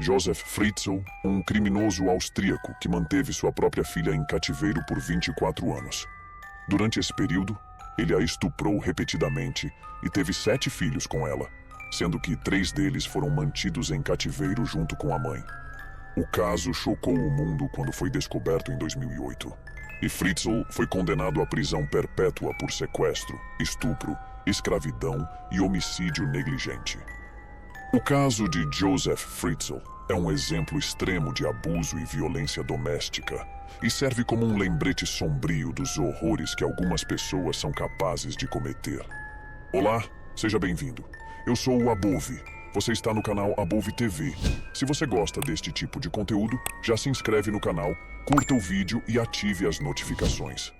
Josef Fritzl, um criminoso austríaco que manteve sua própria filha em cativeiro por 24 anos. Durante esse período, ele a estuprou repetidamente e teve 7 filhos com ela, sendo que 3 deles foram mantidos em cativeiro junto com a mãe. O caso chocou o mundo quando foi descoberto em 2008. E Fritzl foi condenado à prisão perpétua por sequestro, estupro, escravidão e homicídio negligente. O caso de Josef Fritzl é um exemplo extremo de abuso e violência doméstica e serve como um lembrete sombrio dos horrores que algumas pessoas são capazes de cometer. Olá, seja bem-vindo. Eu sou o Above. Você está no canal Above TV. Se você gosta deste tipo de conteúdo, já se inscreve no canal, curta o vídeo e ative as notificações.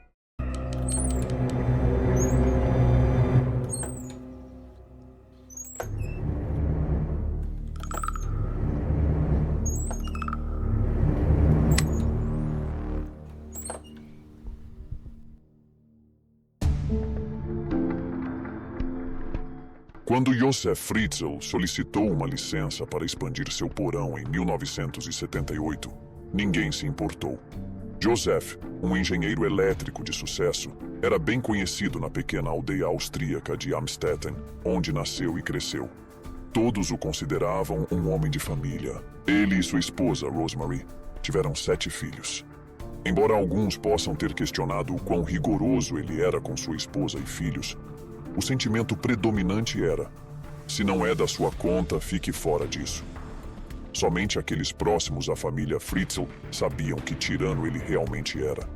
Quando Josef Fritzl solicitou uma licença para expandir seu porão em 1978, ninguém se importou. Josef, um engenheiro elétrico de sucesso, era bem conhecido na pequena aldeia austríaca de Amstetten, onde nasceu e cresceu. Todos o consideravam um homem de família. Ele e sua esposa, Rosemary, tiveram 7 filhos. Embora alguns possam ter questionado o quão rigoroso ele era com sua esposa e filhos, o sentimento predominante era: se não é da sua conta, fique fora disso. Somente aqueles próximos à família Fritzl sabiam que tirano ele realmente era.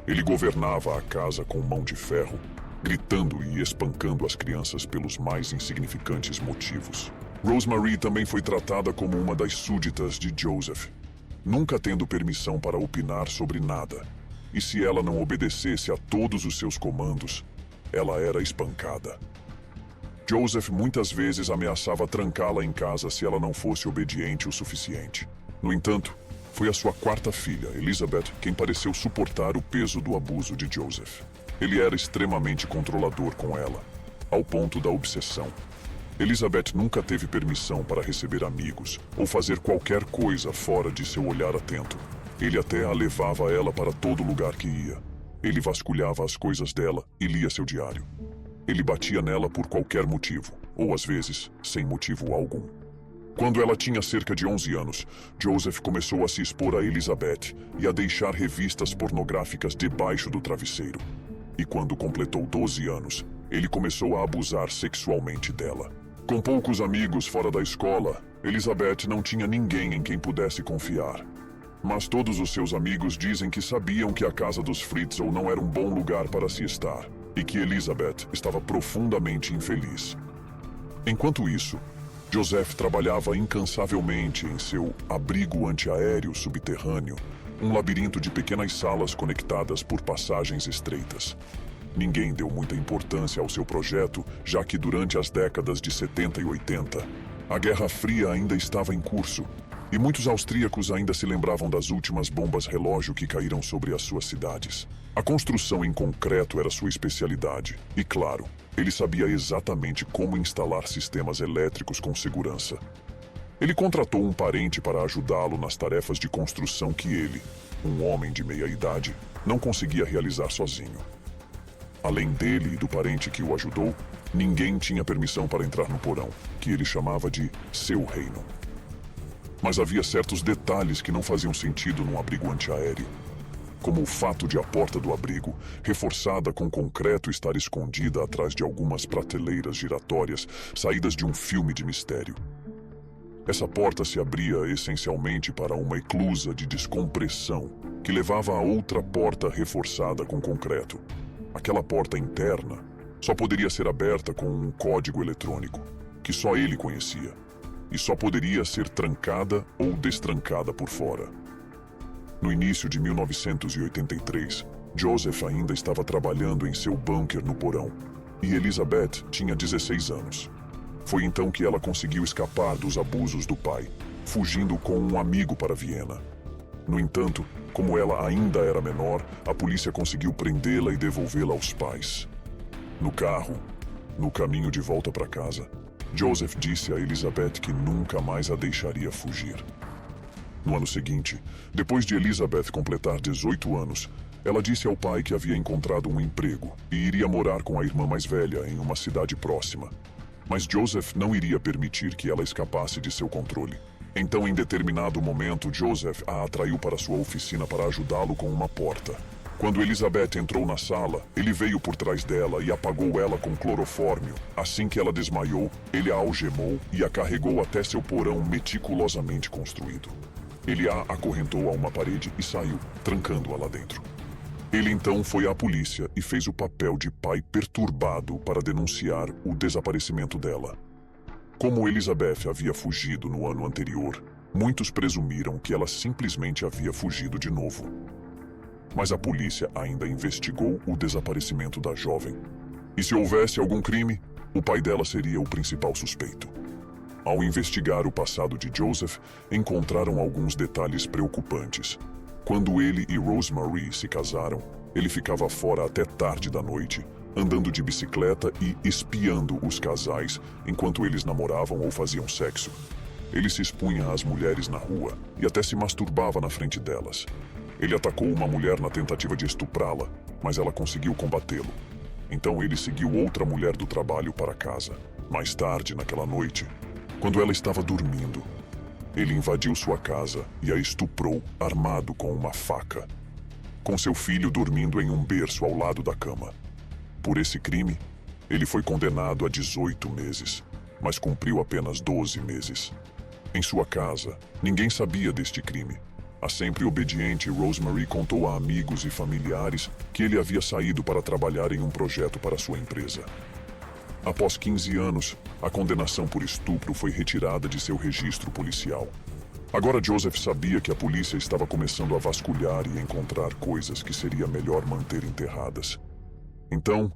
Ele governava a casa com mão de ferro, gritando e espancando as crianças pelos mais insignificantes motivos. Rosemary também foi tratada como uma das súditas de Josef, nunca tendo permissão para opinar sobre nada. E se ela não obedecesse a todos os seus comandos, ela era espancada. Josef muitas vezes ameaçava trancá-la em casa se ela não fosse obediente o suficiente. No entanto, foi a sua 4ª filha, Elizabeth, quem pareceu suportar o peso do abuso de Josef. Ele era extremamente controlador com ela, ao ponto da obsessão. Elizabeth nunca teve permissão para receber amigos ou fazer qualquer coisa fora de seu olhar atento. Ele até a levava ela para todo lugar que ia. Ele vasculhava as coisas dela e lia seu diário. Ele batia nela por qualquer motivo, ou às vezes, sem motivo algum. Quando ela tinha cerca de 11 anos, Josef começou a se expor a Elizabeth e a deixar revistas pornográficas debaixo do travesseiro. E quando completou 12 anos, ele começou a abusar sexualmente dela. Com poucos amigos fora da escola, Elizabeth não tinha ninguém em quem pudesse confiar. Mas todos os seus amigos dizem que sabiam que a casa dos Fritzl não era um bom lugar para se estar e que Elizabeth estava profundamente infeliz. Enquanto isso, Josef trabalhava incansavelmente em seu abrigo antiaéreo subterrâneo, um labirinto de pequenas salas conectadas por passagens estreitas. Ninguém deu muita importância ao seu projeto, já que durante as décadas de 70 e 80, a Guerra Fria ainda estava em curso, e muitos austríacos ainda se lembravam das últimas bombas relógio que caíram sobre as suas cidades. A construção em concreto era sua especialidade, e claro, ele sabia exatamente como instalar sistemas elétricos com segurança. Ele contratou um parente para ajudá-lo nas tarefas de construção que ele, um homem de meia-idade, não conseguia realizar sozinho. Além dele e do parente que o ajudou, ninguém tinha permissão para entrar no porão, que ele chamava de seu reino. Mas havia certos detalhes que não faziam sentido num abrigo antiaéreo, como o fato de a porta do abrigo, reforçada com concreto, estar escondida atrás de algumas prateleiras giratórias saídas de um filme de mistério. Essa porta se abria essencialmente para uma eclusa de descompressão que levava a outra porta reforçada com concreto. Aquela porta interna só poderia ser aberta com um código eletrônico, que só ele conhecia, e só poderia ser trancada ou destrancada por fora. No início de 1983, Josef ainda estava trabalhando em seu bunker no porão, e Elizabeth tinha 16 anos. Foi então que ela conseguiu escapar dos abusos do pai, fugindo com um amigo para Viena. No entanto, como ela ainda era menor, a polícia conseguiu prendê-la e devolvê-la aos pais. No carro, no caminho de volta para casa, Josef disse a Elizabeth que nunca mais a deixaria fugir. No ano seguinte, depois de Elizabeth completar 18 anos, ela disse ao pai que havia encontrado um emprego e iria morar com a irmã mais velha em uma cidade próxima. Mas Joseph não iria permitir que ela escapasse de seu controle. Então, em determinado momento, Joseph a atraiu para sua oficina para ajudá-lo com uma porta. Quando Elizabeth entrou na sala, ele veio por trás dela e apagou ela com clorofórmio. Assim que ela desmaiou, ele a algemou e a carregou até seu porão meticulosamente construído. Ele a acorrentou a uma parede e saiu, trancando-a lá dentro. Ele então foi à polícia e fez o papel de pai perturbado para denunciar o desaparecimento dela. Como Elizabeth havia fugido no ano anterior, muitos presumiram que ela simplesmente havia fugido de novo. Mas a polícia ainda investigou o desaparecimento da jovem. E se houvesse algum crime, o pai dela seria o principal suspeito. Ao investigar o passado de Joseph, encontraram alguns detalhes preocupantes. Quando ele e Rosemary se casaram, ele ficava fora até tarde da noite, andando de bicicleta e espiando os casais enquanto eles namoravam ou faziam sexo. Ele se expunha às mulheres na rua e até se masturbava na frente delas. Ele atacou uma mulher na tentativa de estuprá-la, mas ela conseguiu combatê-lo. Então ele seguiu outra mulher do trabalho para casa. Mais tarde, naquela noite, quando ela estava dormindo, ele invadiu sua casa e a estuprou, armado com uma faca, com seu filho dormindo em um berço ao lado da cama. Por esse crime, ele foi condenado a 18 meses, mas cumpriu apenas 12 meses. Em sua casa, ninguém sabia deste crime. A sempre obediente Rosemary contou a amigos e familiares que ele havia saído para trabalhar em um projeto para sua empresa. Após 15 anos, a condenação por estupro foi retirada de seu registro policial. Agora Joseph sabia que a polícia estava começando a vasculhar e encontrar coisas que seria melhor manter enterradas. Então,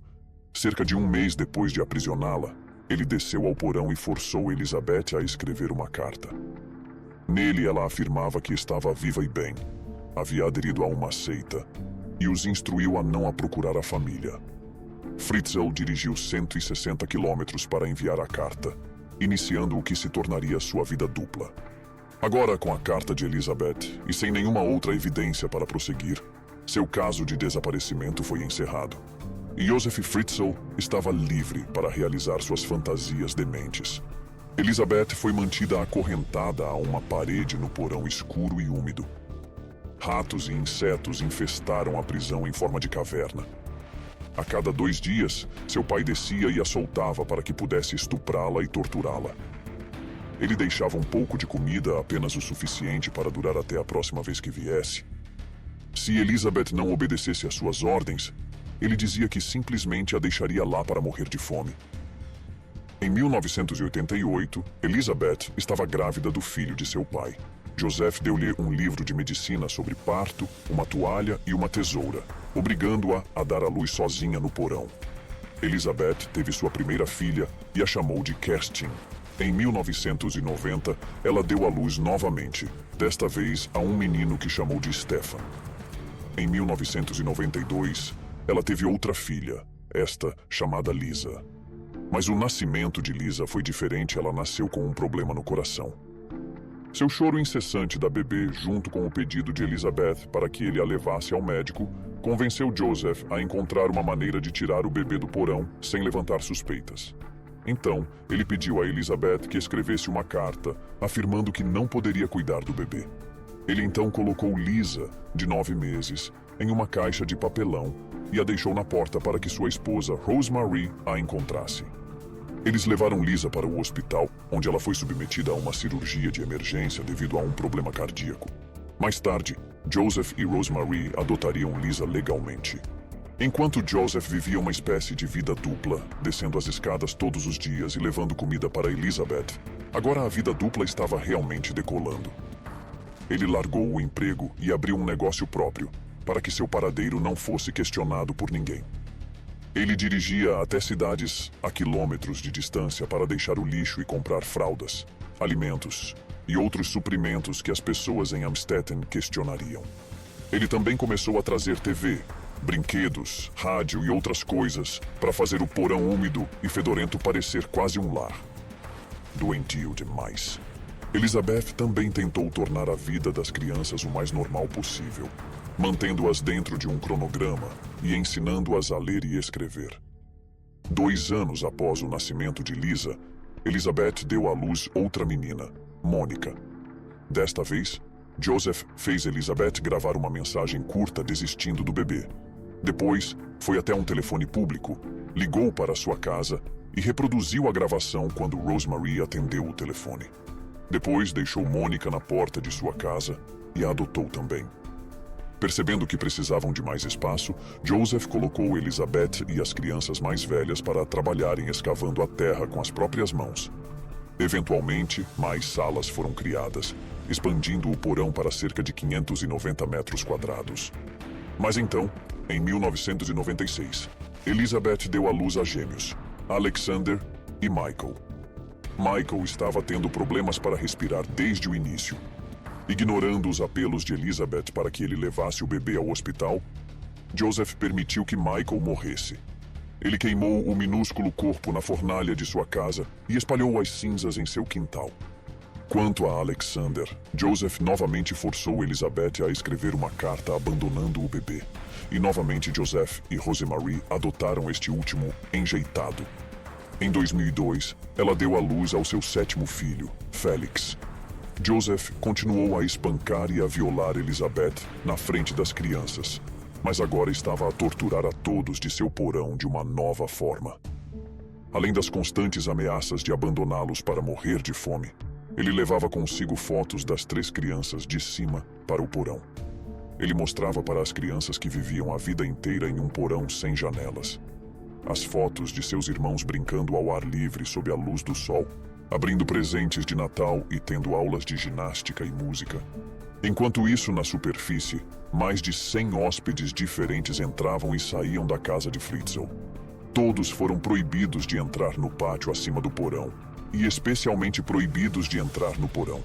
cerca de um mês depois de aprisioná-la, ele desceu ao porão e forçou Elizabeth a escrever uma carta. Nele ela afirmava que estava viva e bem, havia aderido a uma seita e os instruiu a não a procurar a família. Fritzl dirigiu 160 quilômetros para enviar a carta, iniciando o que se tornaria sua vida dupla. Agora, com a carta de Elizabeth e sem nenhuma outra evidência para prosseguir, seu caso de desaparecimento foi encerrado. E Joseph Fritzl estava livre para realizar suas fantasias dementes. Elizabeth foi mantida acorrentada a uma parede no porão escuro e úmido. Ratos e insetos infestaram a prisão em forma de caverna. A cada 2 dias, seu pai descia e a soltava para que pudesse estuprá-la e torturá-la. Ele deixava um pouco de comida, apenas o suficiente para durar até a próxima vez que viesse. Se Elizabeth não obedecesse às suas ordens, ele dizia que simplesmente a deixaria lá para morrer de fome. Em 1988, Elizabeth estava grávida do filho de seu pai. Joseph deu-lhe um livro de medicina sobre parto, uma toalha e uma tesoura, obrigando-a a dar à luz sozinha no porão. Elizabeth teve sua primeira filha e a chamou de Kerstin. Em 1990, ela deu à luz novamente, desta vez a um menino que chamou de Stefan. Em 1992, ela teve outra filha, esta chamada Lisa. Mas o nascimento de Lisa foi diferente, ela nasceu com um problema no coração. Seu choro incessante da bebê, junto com o pedido de Elizabeth para que ele a levasse ao médico, convenceu Joseph a encontrar uma maneira de tirar o bebê do porão sem levantar suspeitas. Então, ele pediu a Elizabeth que escrevesse uma carta, afirmando que não poderia cuidar do bebê. Ele então colocou Lisa, de 9 meses, em uma caixa de papelão e a deixou na porta para que sua esposa, Rosemary, a encontrasse. Eles levaram Lisa para o hospital, onde ela foi submetida a uma cirurgia de emergência devido a um problema cardíaco. Mais tarde, Joseph e Rosemary adotariam Lisa legalmente. Enquanto Joseph vivia uma espécie de vida dupla, descendo as escadas todos os dias e levando comida para Elizabeth, agora a vida dupla estava realmente decolando. Ele largou o emprego e abriu um negócio próprio, para que seu paradeiro não fosse questionado por ninguém. Ele dirigia até cidades a quilômetros de distância para deixar o lixo e comprar fraldas, alimentos e outros suprimentos que as pessoas em Amstetten questionariam. Ele também começou a trazer TV, brinquedos, rádio e outras coisas para fazer o porão úmido e fedorento parecer quase um lar. Doentio demais. Elizabeth também tentou tornar a vida das crianças o mais normal possível, mantendo-as dentro de um cronograma e ensinando-as a ler e escrever. 2 anos após o nascimento de Lisa, Elizabeth deu à luz outra menina, Mônica. Desta vez, Joseph fez Elizabeth gravar uma mensagem curta desistindo do bebê. Depois, foi até um telefone público, ligou para sua casa e reproduziu a gravação quando Rosemary atendeu o telefone. Depois, deixou Mônica na porta de sua casa e a adotou também. Percebendo que precisavam de mais espaço, Joseph colocou Elizabeth e as crianças mais velhas para trabalharem escavando a terra com as próprias mãos. Eventualmente, mais salas foram criadas, expandindo o porão para cerca de 590 metros quadrados. Mas então, em 1996, Elizabeth deu à luz a gêmeos, Alexander e Michael. Michael estava tendo problemas para respirar desde o início. Ignorando os apelos de Elizabeth para que ele levasse o bebê ao hospital, Joseph permitiu que Michael morresse. Ele queimou o minúsculo corpo na fornalha de sua casa e espalhou as cinzas em seu quintal. Quanto a Alexander, Joseph novamente forçou Elizabeth a escrever uma carta abandonando o bebê. E novamente Joseph e Rosemary adotaram este último enjeitado. Em 2002, ela deu à luz ao seu 7º filho, Félix. Joseph continuou a espancar e a violar Elizabeth na frente das crianças, mas agora estava a torturar a todos de seu porão de uma nova forma. Além das constantes ameaças de abandoná-los para morrer de fome, ele levava consigo fotos das 3 crianças de cima para o porão. Ele mostrava para as crianças que viviam a vida inteira em um porão sem janelas. As fotos de seus irmãos brincando ao ar livre sob a luz do sol, abrindo presentes de Natal e tendo aulas de ginástica e música. Enquanto isso, na superfície, mais de 100 hóspedes diferentes entravam e saíam da casa de Fritzl. Todos foram proibidos de entrar no pátio acima do porão, e especialmente proibidos de entrar no porão.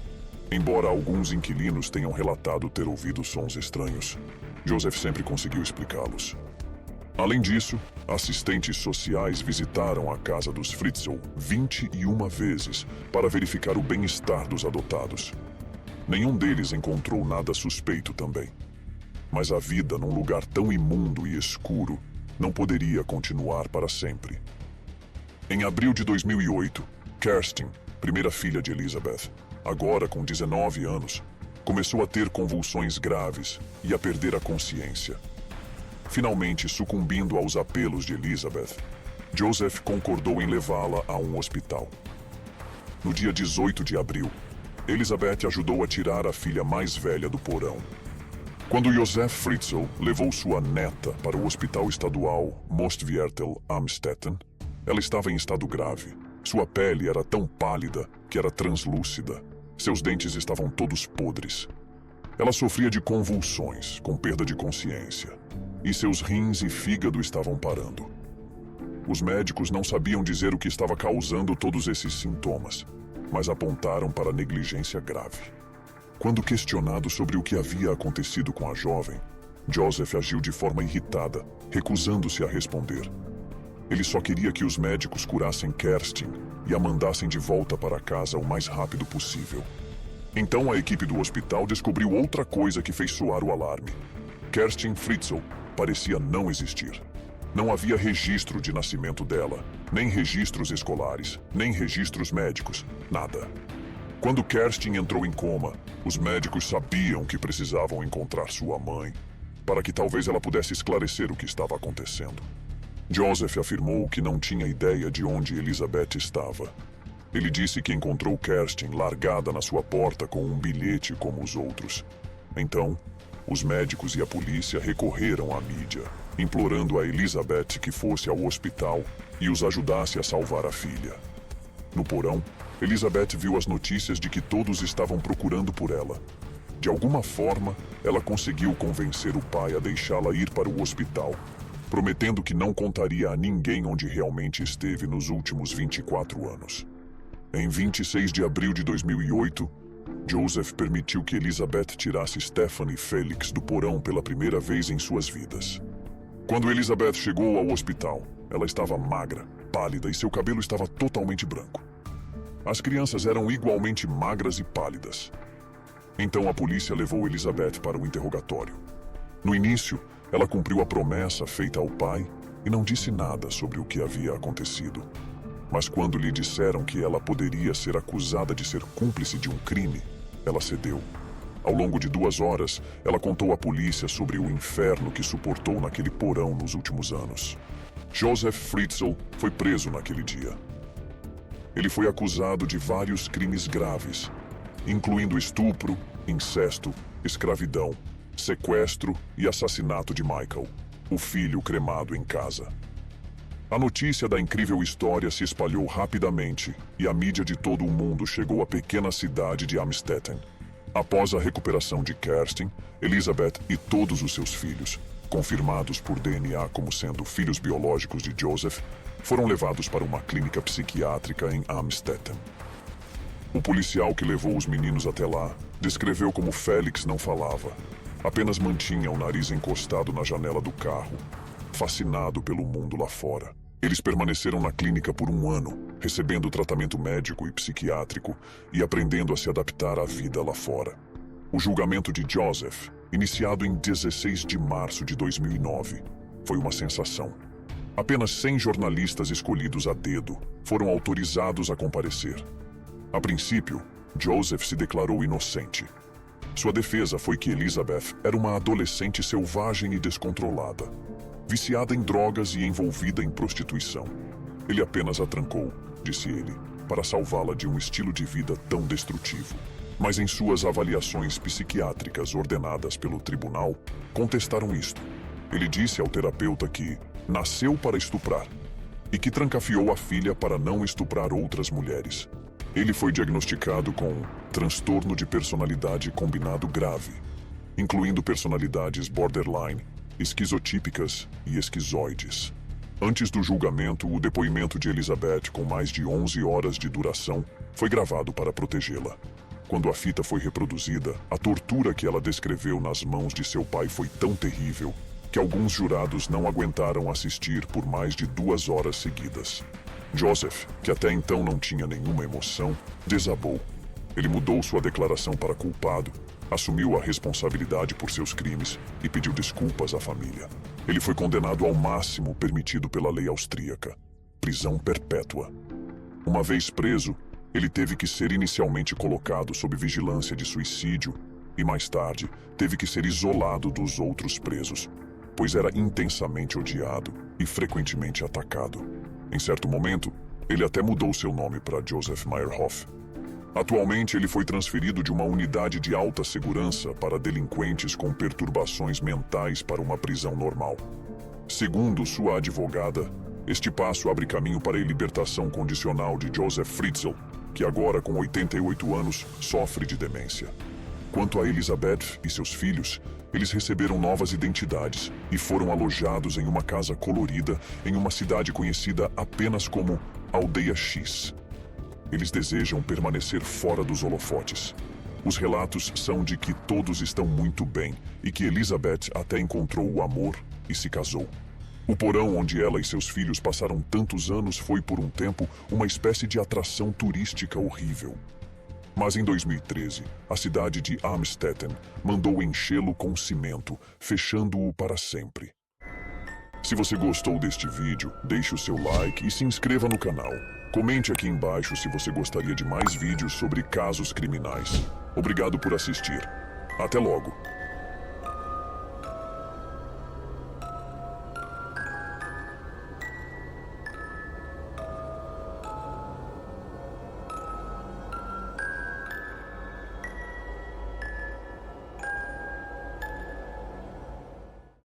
Embora alguns inquilinos tenham relatado ter ouvido sons estranhos, Joseph sempre conseguiu explicá-los. Além disso, assistentes sociais visitaram a casa dos Fritzl 21 vezes para verificar o bem-estar dos adotados. Nenhum deles encontrou nada suspeito também. Mas a vida num lugar tão imundo e escuro não poderia continuar para sempre. Em abril de 2008, Kerstin, primeira filha de Elizabeth, agora com 19 anos, começou a ter convulsões graves e a perder a consciência. Finalmente sucumbindo aos apelos de Elizabeth, Joseph concordou em levá-la a um hospital. No dia 18 de abril, Elizabeth ajudou a tirar a filha mais velha do porão. Quando Josef Fritzl levou sua neta para o hospital estadual Mostviertel Amstetten, ela estava em estado grave. Sua pele era tão pálida que era translúcida. Seus dentes estavam todos podres. Ela sofria de convulsões, com perda de consciência, e seus rins e fígado estavam parando. Os médicos não sabiam dizer o que estava causando todos esses sintomas, mas apontaram para negligência grave. Quando questionado sobre o que havia acontecido com a jovem, Joseph agiu de forma irritada, recusando-se a responder. Ele só queria que os médicos curassem Kerstin e a mandassem de volta para casa o mais rápido possível. Então a equipe do hospital descobriu outra coisa que fez soar o alarme. Kerstin Fritzl parecia não existir. Não havia registro de nascimento dela, nem registros escolares, nem registros médicos, nada. Quando Kerstin entrou em coma, os médicos sabiam que precisavam encontrar sua mãe, para que talvez ela pudesse esclarecer o que estava acontecendo. Joseph afirmou que não tinha ideia de onde Elizabeth estava. Ele disse que encontrou Kerstin largada na sua porta com um bilhete como os outros. Então, os médicos e a polícia recorreram à mídia, implorando a Elizabeth que fosse ao hospital e os ajudasse a salvar a filha. No porão, Elizabeth viu as notícias de que todos estavam procurando por ela. De alguma forma, ela conseguiu convencer o pai a deixá-la ir para o hospital, prometendo que não contaria a ninguém onde realmente esteve nos últimos 24 anos. Em 26 de abril de 2008, Joseph permitiu que Elizabeth tirasse Stephanie Felix do porão pela primeira vez em suas vidas. Quando Elizabeth chegou ao hospital, ela estava magra, pálida e seu cabelo estava totalmente branco. As crianças eram igualmente magras e pálidas. Então a polícia levou Elizabeth para o interrogatório. No início, ela cumpriu a promessa feita ao pai e não disse nada sobre o que havia acontecido. Mas quando lhe disseram que ela poderia ser acusada de ser cúmplice de um crime, ela cedeu. Ao longo de 2 horas, ela contou à polícia sobre o inferno que suportou naquele porão nos últimos anos. Joseph Fritzl foi preso naquele dia. Ele foi acusado de vários crimes graves, incluindo estupro, incesto, escravidão, sequestro e assassinato de Michael, o filho cremado em casa. A notícia da incrível história se espalhou rapidamente e a mídia de todo o mundo chegou à pequena cidade de Amstetten. Após a recuperação de Kerstin, Elizabeth e todos os seus filhos, confirmados por DNA como sendo filhos biológicos de Joseph, foram levados para uma clínica psiquiátrica em Amstetten. O policial que levou os meninos até lá descreveu como Félix não falava, apenas mantinha o nariz encostado na janela do carro, fascinado pelo mundo lá fora. Eles permaneceram na clínica por 1 ano, recebendo tratamento médico e psiquiátrico e aprendendo a se adaptar à vida lá fora. O julgamento de Joseph, iniciado em 16 de março de 2009, foi uma sensação. Apenas 100 jornalistas escolhidos a dedo foram autorizados a comparecer. A princípio, Joseph se declarou inocente. Sua defesa foi que Elizabeth era uma adolescente selvagem e descontrolada, viciada em drogas e envolvida em prostituição. Ele apenas a trancou, disse ele, para salvá-la de um estilo de vida tão destrutivo. Mas em suas avaliações psiquiátricas ordenadas pelo tribunal, contestaram isto. Ele disse ao terapeuta que nasceu para estuprar e que trancafiou a filha para não estuprar outras mulheres. Ele foi diagnosticado com transtorno de personalidade combinado grave, incluindo personalidades borderline, esquizotípicas e esquizoides. Antes do julgamento, o depoimento de Elizabeth, com mais de 11 horas de duração, foi gravado para protegê-la. Quando a fita foi reproduzida, a tortura que ela descreveu nas mãos de seu pai foi tão terrível que alguns jurados não aguentaram assistir por mais de 2 horas seguidas. Joseph, que até então não tinha nenhuma emoção, desabou. Ele mudou sua declaração para culpado, assumiu a responsabilidade por seus crimes e pediu desculpas à família. Ele foi condenado ao máximo permitido pela lei austríaca: prisão perpétua. Uma vez preso, ele teve que ser inicialmente colocado sob vigilância de suicídio e, mais tarde, teve que ser isolado dos outros presos, pois era intensamente odiado e frequentemente atacado. Em certo momento, ele até mudou seu nome para Joseph Meyerhoff. Atualmente, ele foi transferido de uma unidade de alta segurança para delinquentes com perturbações mentais para uma prisão normal. Segundo sua advogada, este passo abre caminho para a libertação condicional de Joseph Fritzl, que agora, com 88 anos, sofre de demência. Quanto a Elizabeth e seus filhos, eles receberam novas identidades e foram alojados em uma casa colorida em uma cidade conhecida apenas como Aldeia X. Eles desejam permanecer fora dos holofotes. Os relatos são de que todos estão muito bem e que Elizabeth até encontrou o amor e se casou. O porão onde ela e seus filhos passaram tantos anos foi, por um tempo, uma espécie de atração turística horrível. Mas em 2013, a cidade de Amstetten mandou enchê-lo com cimento, fechando-o para sempre. Se você gostou deste vídeo, deixe o seu like e se inscreva no canal. Comente aqui embaixo se você gostaria de mais vídeos sobre casos criminais. Obrigado por assistir. Até logo!